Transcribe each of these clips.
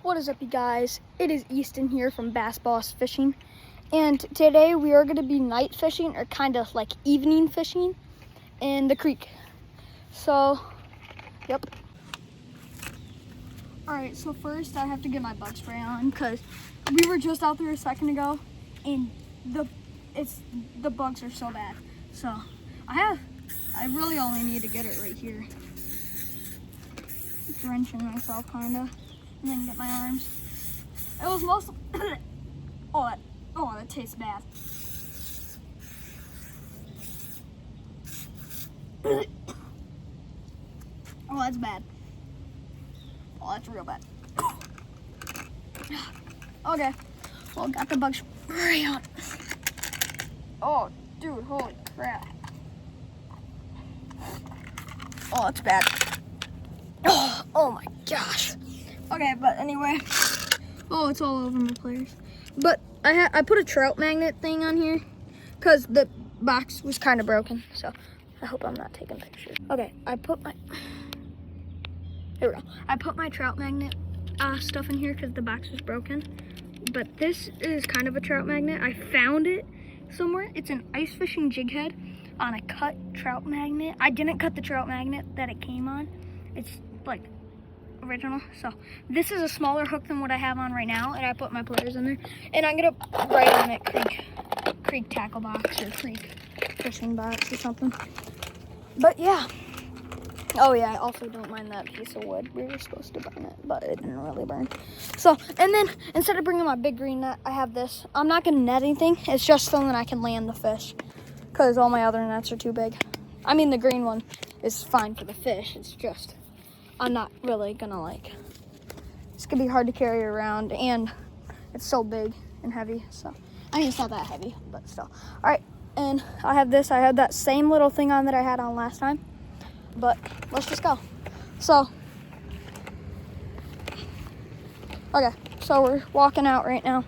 What is up, you guys? It is Easton here from Bass Boss Fishing, and today we are going to be night fishing, or kind of like evening fishing in the creek. So, yep. Alright, so first I have to get my bug spray on because we were just out there a second ago and the bugs are so bad. So I really only need to get it right here. Drenching myself kinda, and then get my arms. It was most oh that tastes bad. Oh, that's bad. Oh, that's real bad. Okay, well, got the bug spray on. Oh, dude, holy crap. Oh, that's bad. Oh my gosh. Okay, but anyway. Oh, it's all over my pliers. But I put a trout magnet thing on here because the box was kind of broken. So I hope I'm not taking pictures. Okay, here we go. I put my trout magnet stuff in here because the box was broken. But this is kind of a trout magnet. I found it somewhere. It's an ice fishing jig head on a cut trout magnet. I didn't cut the trout magnet that it came on. It's like original. So this is a smaller hook than what I have on right now, and I put my pliers in there. And I'm gonna write on it creek tackle box or creek fishing box or something. But yeah. Oh yeah, I also don't mind that piece of wood. We were supposed to burn it, but it didn't really burn. So, and then instead of bringing my big green net, I have this. I'm not gonna net anything. It's just so that I can land the fish, because all my other nets are too big. I mean, the green one is fine for the fish. It's just, I'm not really gonna it's gonna be hard to carry around, and it's so big and heavy. So, I mean, it's not that heavy, but still. All right, and I have this. I had that same little thing on that I had on last time. But let's just go. So, okay, so we're walking out right now,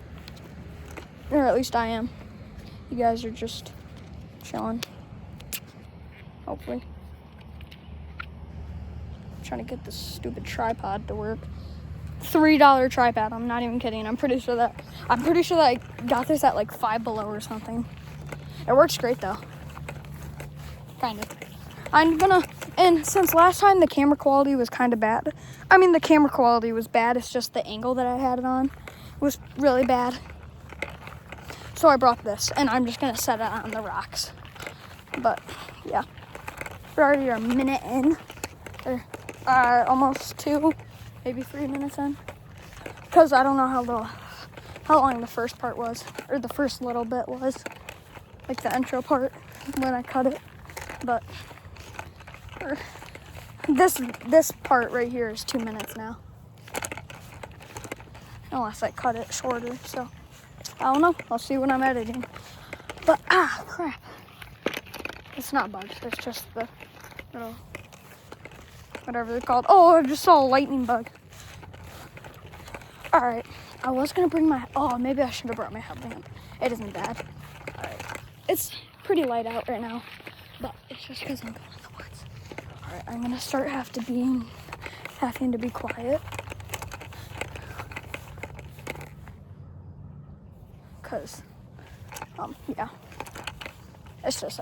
or at least I am. You guys are just chilling, hopefully. I'm trying to get this stupid tripod to work. $3 tripod, I'm not even kidding. I'm pretty sure that I got this at like Five Below or something. It works great though, kind of. And since last time the camera quality was kind of bad. I mean, the camera quality was bad. It's just the angle that I had it on was really bad. So I brought this, and I'm just gonna set it on the rocks. But yeah, we're already a minute in, or almost 2, maybe 3 minutes in. Because I don't know how long the first part was, or the first little bit was, like the intro part when I cut it. But this part right here is 2 minutes now, unless I cut it shorter. So I don't know. I'll see when I'm editing. But crap! It's not bugs. It's just the little whatever they're called. Oh, I just saw a lightning bug. All right. I was gonna bring my. Oh, maybe I should have brought my headlamp. It isn't bad. All right. It's pretty light out right now, but it's just because I'm going in the woods. All right, I'm gonna start having to be quiet, cause yeah, it's just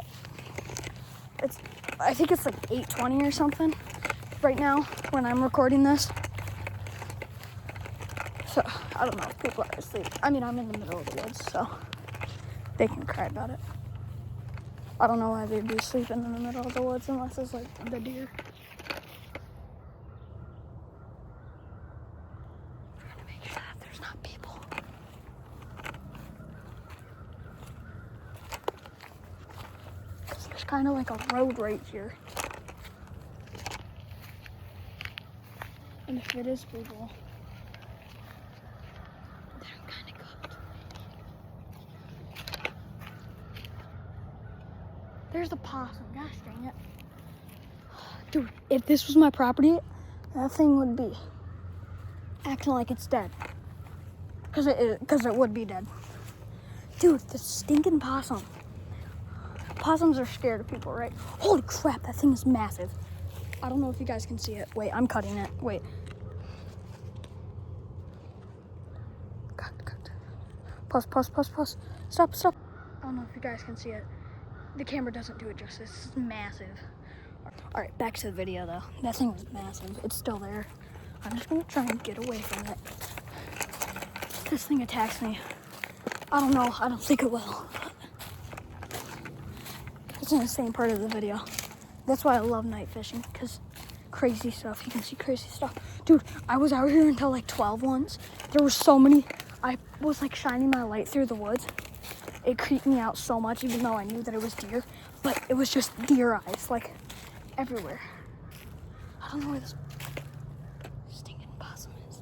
I think it's like 8:20 or something right now when I'm recording this. So I don't know if people are asleep. I mean, I'm in the middle of the woods, so they can cry about it. I don't know why they'd be sleeping in the middle of the woods unless it's like the deer. I'm trying to make sure that there's not people. Because there's kind of like a road right here. And if it is people, they're kind of cooked. There's a possum. Gosh dang it. Dude, if this was my property, that thing would be acting like it's dead. Because it would be dead. Dude, the stinking possum. Possums are scared of people, right? Holy crap, that thing is massive. I don't know if you guys can see it. Wait, I'm cutting it. Wait. Pause, pause, pause, pause. Stop, stop. I don't know if you guys can see it. The camera doesn't do it justice. It's massive. All right, back to the video though. That thing was massive. It's still there. I'm just gonna try and get away from it. This thing attacks me. I don't know. I don't think it will. It's in the same part of the video. That's why I love night fishing, because crazy stuff. You can see crazy stuff. Dude, I was out here until like 12 once. There were so many. I was like shining my light through the woods. It creeped me out so much, even though I knew that it was deer. But it was just deer eyes, like everywhere. I don't know where this stinking possum is.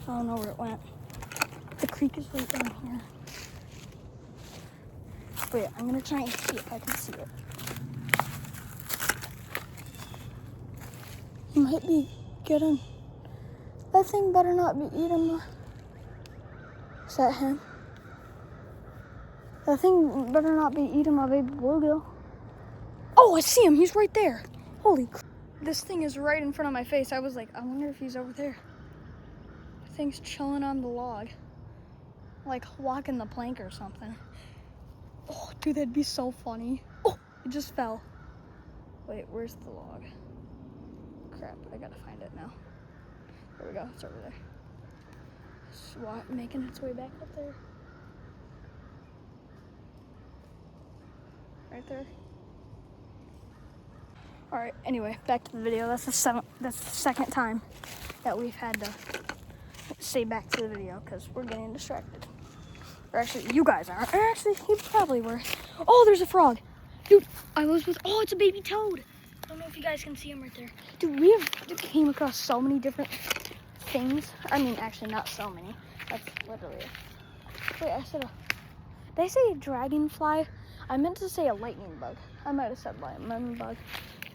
I don't know where it went. The creek is right down here. But yeah, I'm gonna try and see if I can see it. He might be getting. That thing better not be eating my. Is that him? That thing better not be eating my baby bluegill. Oh, I see him. He's right there. Holy crap. This thing is right in front of my face. I was like, I wonder if he's over there. The thing's chilling on the log. Like walking the plank or something. Oh, dude, that'd be so funny. Oh, it just fell. Wait, where's the log? Crap, I gotta find it now. There we go, it's over there. SWAT making its way back up there. Right there. All right, anyway, back to the video. That's the second time that we've had to say back to the video because we're getting distracted. Or actually, you guys aren't. Or actually, you probably were. Oh, there's a frog. Dude, oh, it's a baby toad. I don't know if you guys can see him right there. Dude, we came across so many different things. I mean, actually, not so many. That's literally it. Wait, did I say a dragonfly? I meant to say a lightning bug. I might have said lightning bug.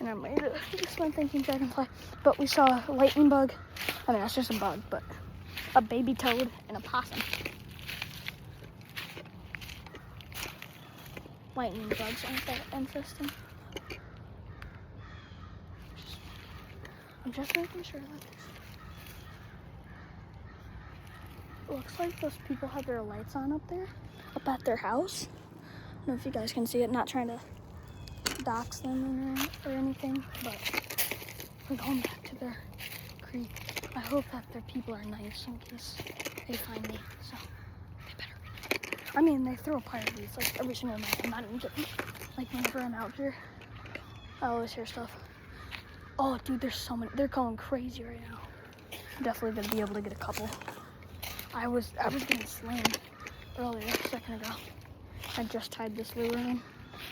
And I might have just went thinking dragonfly. But we saw a lightning bug. I mean, that's just a bug, but a baby toad and a possum. Lightning bugs aren't that interesting. I'm just making sure that it looks like those people have their lights on up there, up at their house. I don't know if you guys can see it, not trying to dox them or anything, but we're going back to their creek. I hope that their people are nice in case they find me, so they better be nice. I mean, they throw parties like every single night. I'm not even kidding. Like whenever I'm out here, I always hear stuff. Oh, dude, there's so many. They're going crazy right now. I'm definitely gonna be able to get a couple. I was getting slammed earlier, a second ago. I just tied this lure in.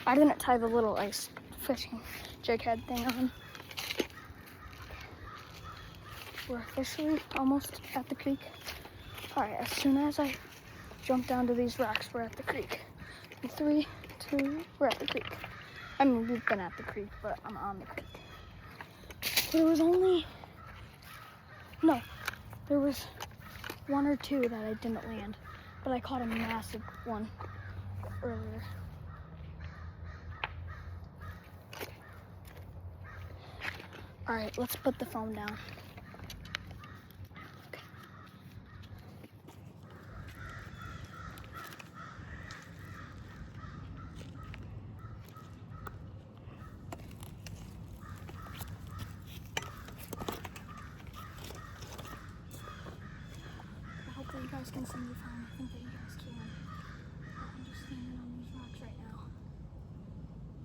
I didn't tie the little ice fishing jig head thing on. We're officially almost at the creek. All right, as soon as I jump down to these rocks, we're at the creek. In 3, 2, we're at the creek. I mean, we've been at the creek, but I'm on the creek. There was one or two that I didn't land, but I caught a massive one earlier. All right, let's put the phone down. Okay. Hopefully you guys can see me fine. I think that you guys can. I'm just standing on these rocks right now.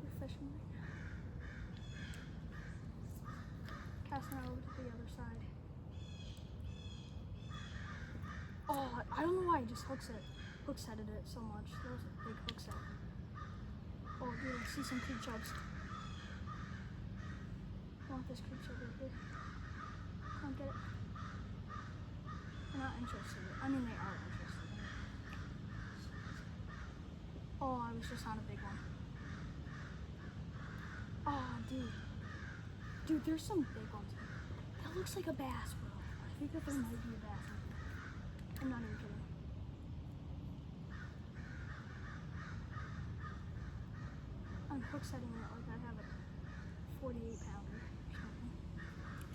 We're fishing right now. Casting out over to the other side. Oh, I don't know why I just hook-setted it so much. That was a big hook set. Oh, dude, I see some creek chubs. I want this creek chub right here. Can't get it. They're not interested. I mean, they are interested. Oh, I was just on a big one. Oh, dude. Dude, there's some big ones. That looks like a bass, bro. I think that there might be a bass. I'm not even kidding. I'm hook setting it like I have a 48 pounder or something.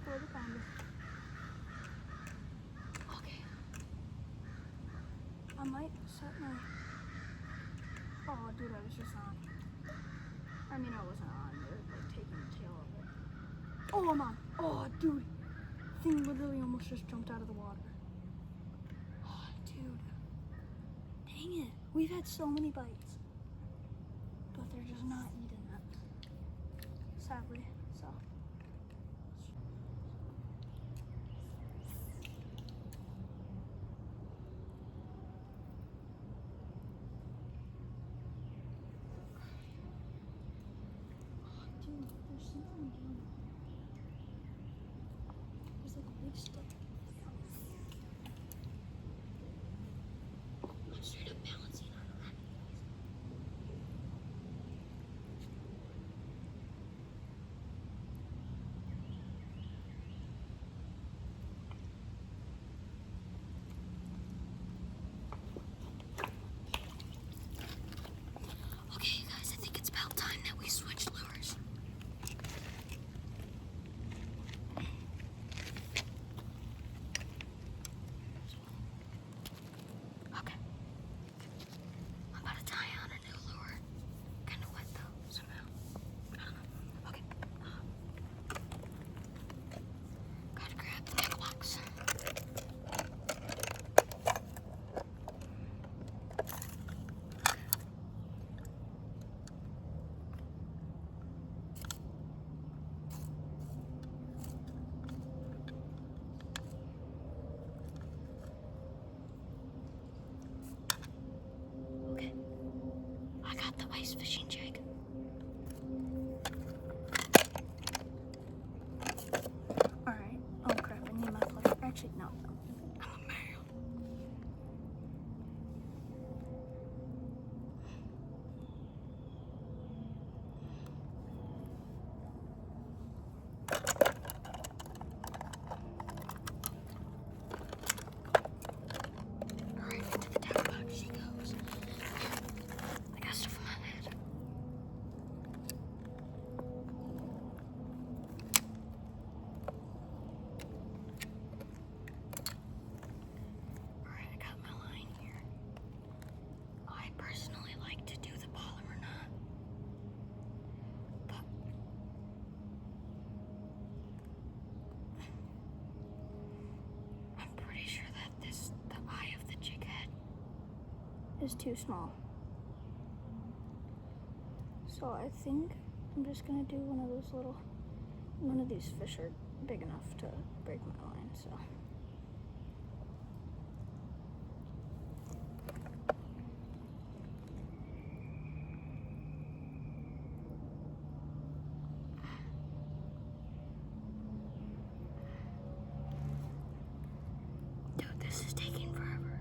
40 pounder. Okay. I might set my... Oh, dude, I was just on. I mean, I wasn't on. They're like taking the tail of it. Oh, I'm on. Oh, dude. Thing literally almost just jumped out of the water. Oh, dude. Dang it. We've had so many bites. But they're just not eating it. Sadly, so. Dude, there's something down there. There's like a big stick. I'm straight up balancing on a rabbit. Okay, guys, I think it's about time that we switch lures. Okay. I'm about to tie on a new lure. Kind of wet though, somehow. I don't know. Okay. Gotta grab the neck box. Okay. I got the ice fishing jig. Alright. Oh crap, I need my flutter. Actually, no. I'm a male. Alright, into the tackle box she goes. I got stuff in my head. Alright, I got my line here. I personally like to do the polymer knot, but I'm pretty sure that the eye of the jig head is too small. So I think I'm just gonna do one of these fish are big enough to break my line, so. Dude, this is taking forever.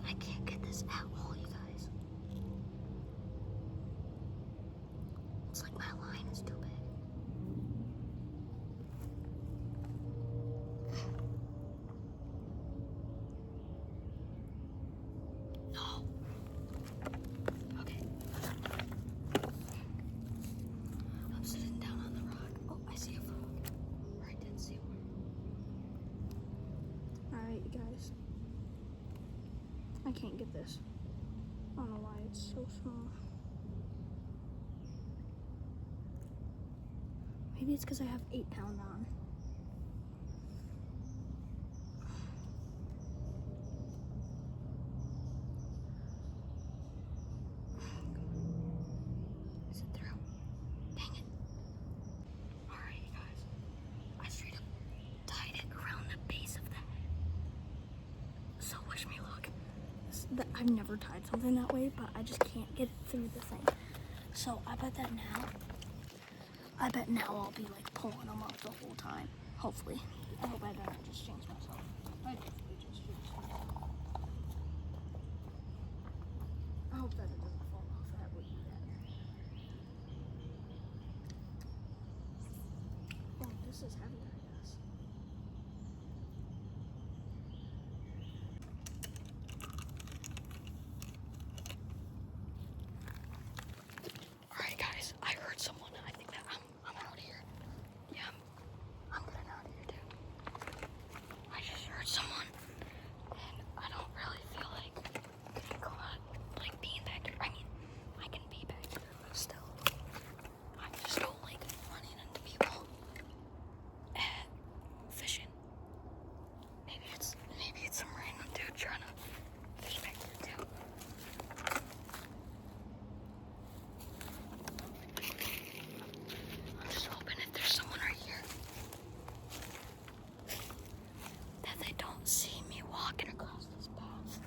I can't get this at all, you guys. It's like my line is too big. No. Okay. I'm sitting down on the rock. Oh, I see a frog. Or I did see one. Alright, you guys. I can't get this. I don't know why it's so small. Maybe it's because I have 8-pound on. Is it through? Dang it. Alright, you guys. I straight up tied it around the base of the head. So wish me luck. I've never tied something that way, but I just can't get it through the thing. So I bet now I'll be like pulling them up the whole time. Hopefully. I hope I don't just jinx myself. I definitely just jinxed myself. I hope that it doesn't fall off. That would be bad. Oh, this is heavy, I guess. walking across this path.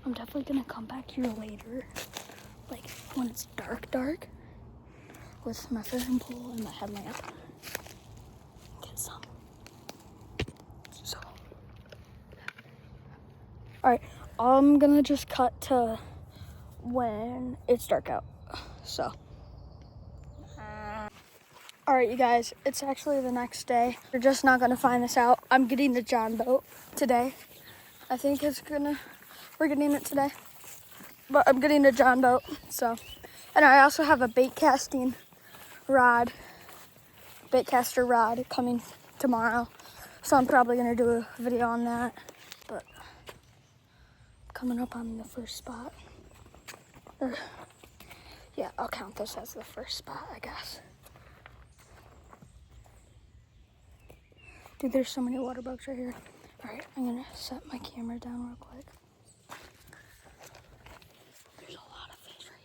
I'm definitely gonna come back here later, like when it's dark, with my fishing pole and my headlamp. Get some. So, all right, I'm gonna just cut to when it's dark out. So, all right, you guys, it's actually the next day. You're just not gonna find this out. I'm getting the John boat today. I think we're getting it today, but I'm getting the John boat. So, and I also have a bait caster rod coming tomorrow. So I'm probably gonna do a video on that, but coming up on the first spot. Yeah, I'll count this as the first spot, I guess. Dude, there's so many water bugs right here. All right, I'm gonna set my camera down real quick. There's a lot of fish right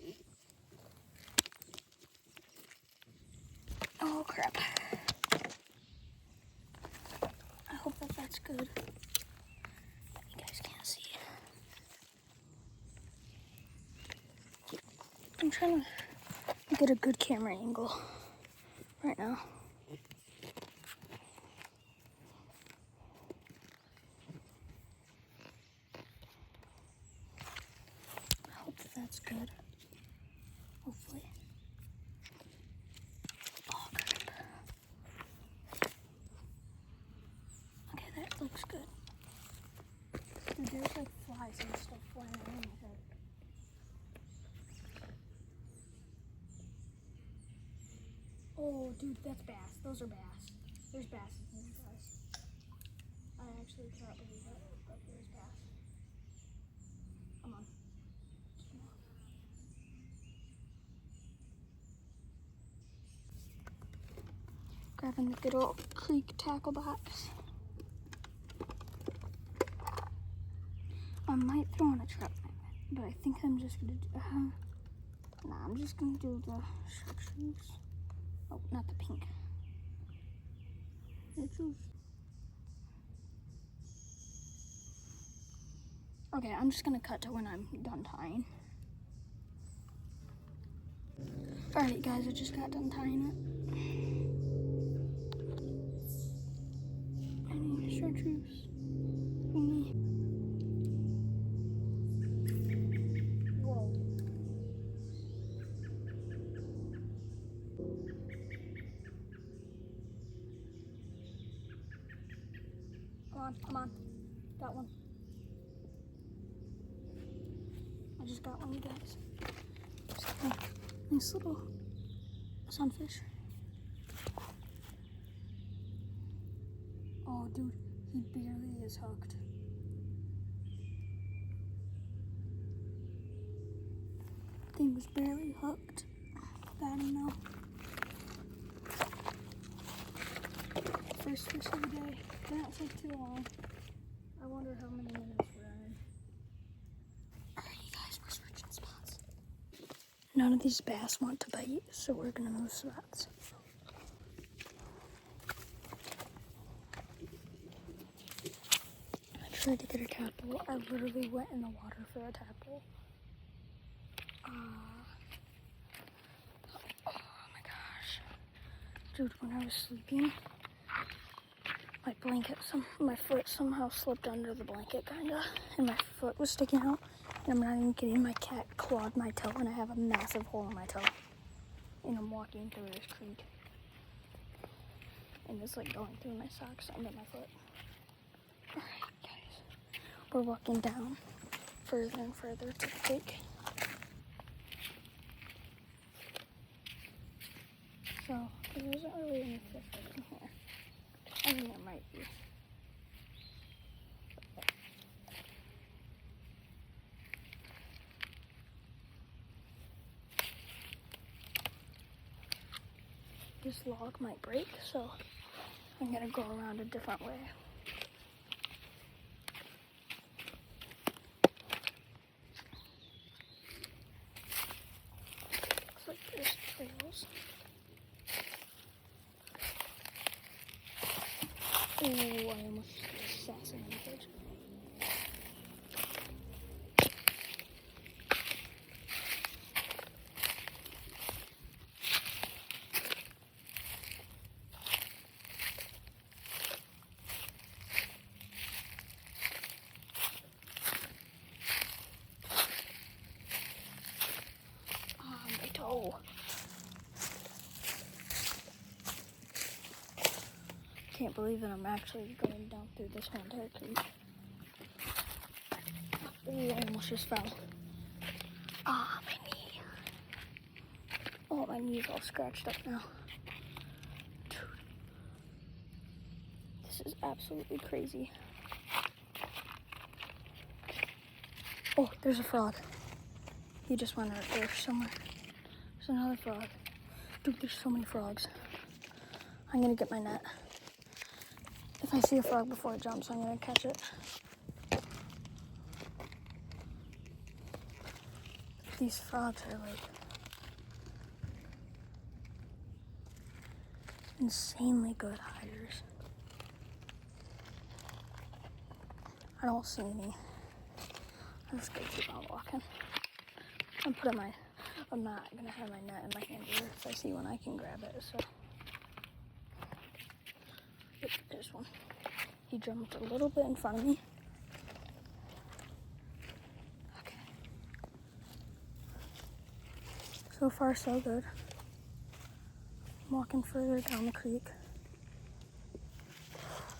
here. Oh crap. I hope that's good. You guys can't see. I'm trying to get a good camera angle right now. I hope that's good. Hopefully. Oh crap. Okay, that looks good. Dude, there's like flies and stuff flying around my head. Oh, dude, that's bass. Those are bass. There's bass in here, guys. I actually cannot believe it, but there's bass. Come on. Grabbing the good old creek tackle box. I might throw in a trout magnet, but I think I'm just gonna do, I'm just gonna do the chartreuse. Oh, not the pink. Chartreuse. Okay, I'm just gonna cut to when I'm done tying. Alright guys, I just got done tying it. I need chartreuse. Whoa. Come on. Got one. I just got one, you guys. Nice little sunfish. Oh, dude, he barely is hooked. Thing was barely hooked. Got him now. First fish of the day. Didn't take too long. I wonder how many minutes we're in. Alright, you guys, we're switching spots. None of these bass want to bite, so we're gonna move spots. I tried to get a tadpole. I literally went in the water for a tadpole. Oh my gosh. Dude, when I was sleeping, my foot somehow slipped under the blanket, kinda, and my foot was sticking out, and I'm not even kidding, my cat clawed my toe, and I have a massive hole in my toe, and I'm walking through this creek, and it's like going through my socks under my foot. Alright, guys, we're walking down further and further to the creek. So, there isn't really any fish in here. I mean, there might be. This log might break, so I'm gonna go around a different way. can't believe that I'm actually going down through this whole entire creek. Oh, I almost just fell. Ah, my knee. Oh, my knee's all scratched up now. Dude. This is absolutely crazy. Oh, there's a frog. He just went right there somewhere. There's another frog. Dude, there's so many frogs. I'm gonna get my net. If I see a frog before it jumps, I'm gonna catch it. These frogs are like insanely good hiders. I don't see any. I'm just gonna keep on walking. I'm not gonna have my net in my hand here if I see one I can grab it, so. Yep, there's one. He jumped a little bit in front of me. Okay. So far, so good. I'm walking further down the creek.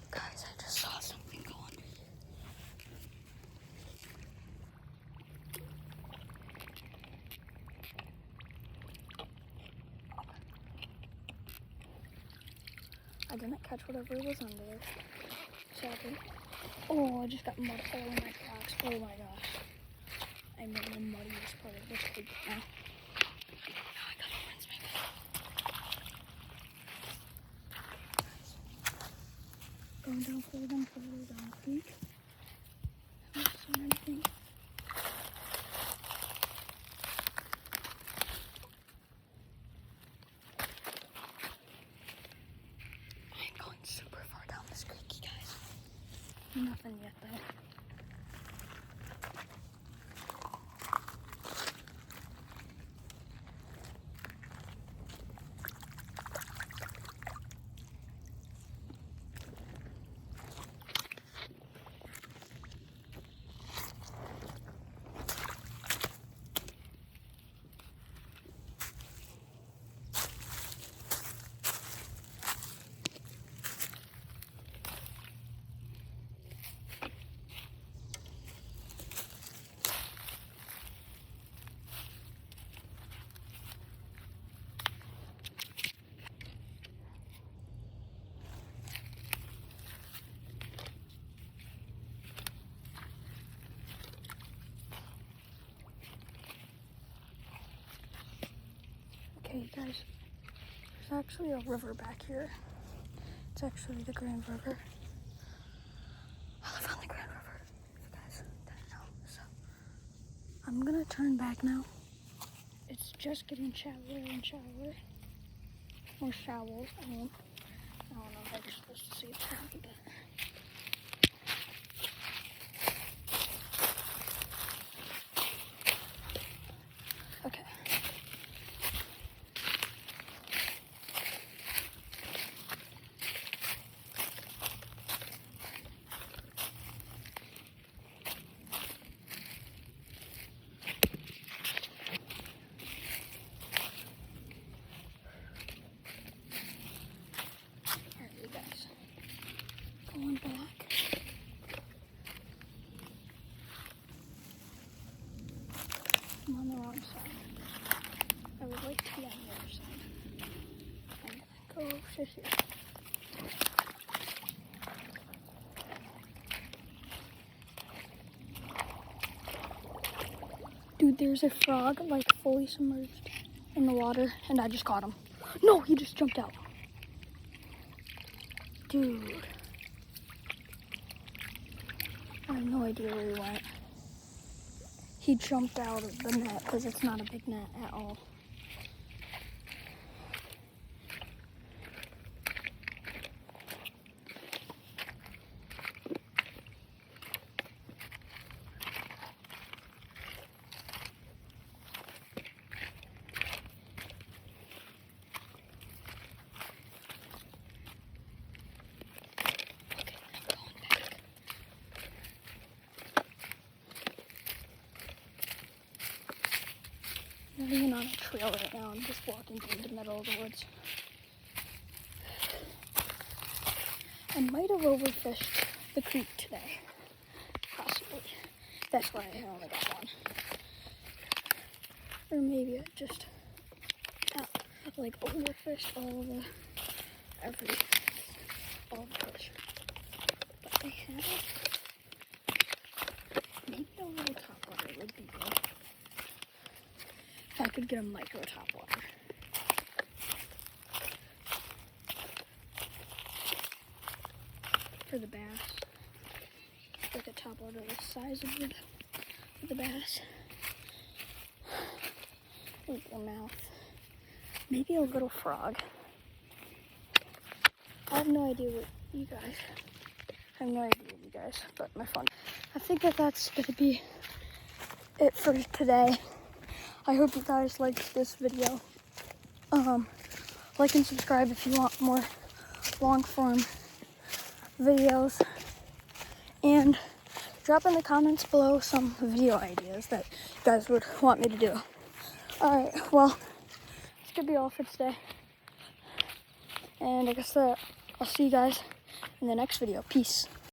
Guys, I just saw something go under here. I didn't catch whatever was under there. Sadly. Oh, I just got mud all in my tracks. Oh my gosh. I'm in the muddiest part of this creek now. Now I gotta rinse my face. Going down further and further down the creek. Haven't seen anything. I'm going super far down this creek, you guys. Nothing yet though. Okay, guys, there's actually a river back here. It's actually the Grand River. I live on the Grand River, if you guys didn't know. So, I'm gonna turn back now. It's just getting shallower and shallower. Or shallows, I mean. I don't know how you're supposed to say it properly, but... Okay. Alright, you guys. Going back. I'm on the wrong side. I would like to be on the other side. I'm gonna go over here. Dude, there's a frog like fully submerged in the water and I just caught him. No, he just jumped out. Dude. I have no idea where he went. He jumped out of the net because it's not a big net at all. I'm not even on a trail right now. I'm just walking through the middle of the woods. I might have overfished the creek today, possibly. That's why I only got one. Or maybe I just like overfished all the fish. But I haven't. Maybe a little topwater would be good. If I could get a micro topwater. For the bass. Like a topwater the size of the bass. Look at their mouth. Maybe a little frog. I have no idea what you guys. But my phone. I think that's gonna be it for today. I hope you guys liked this video. Like and subscribe if you want more long form videos. And drop in the comments below some video ideas that you guys would want me to do. Alright, well, this could be all for today. And I guess I'll see you guys in the next video. Peace.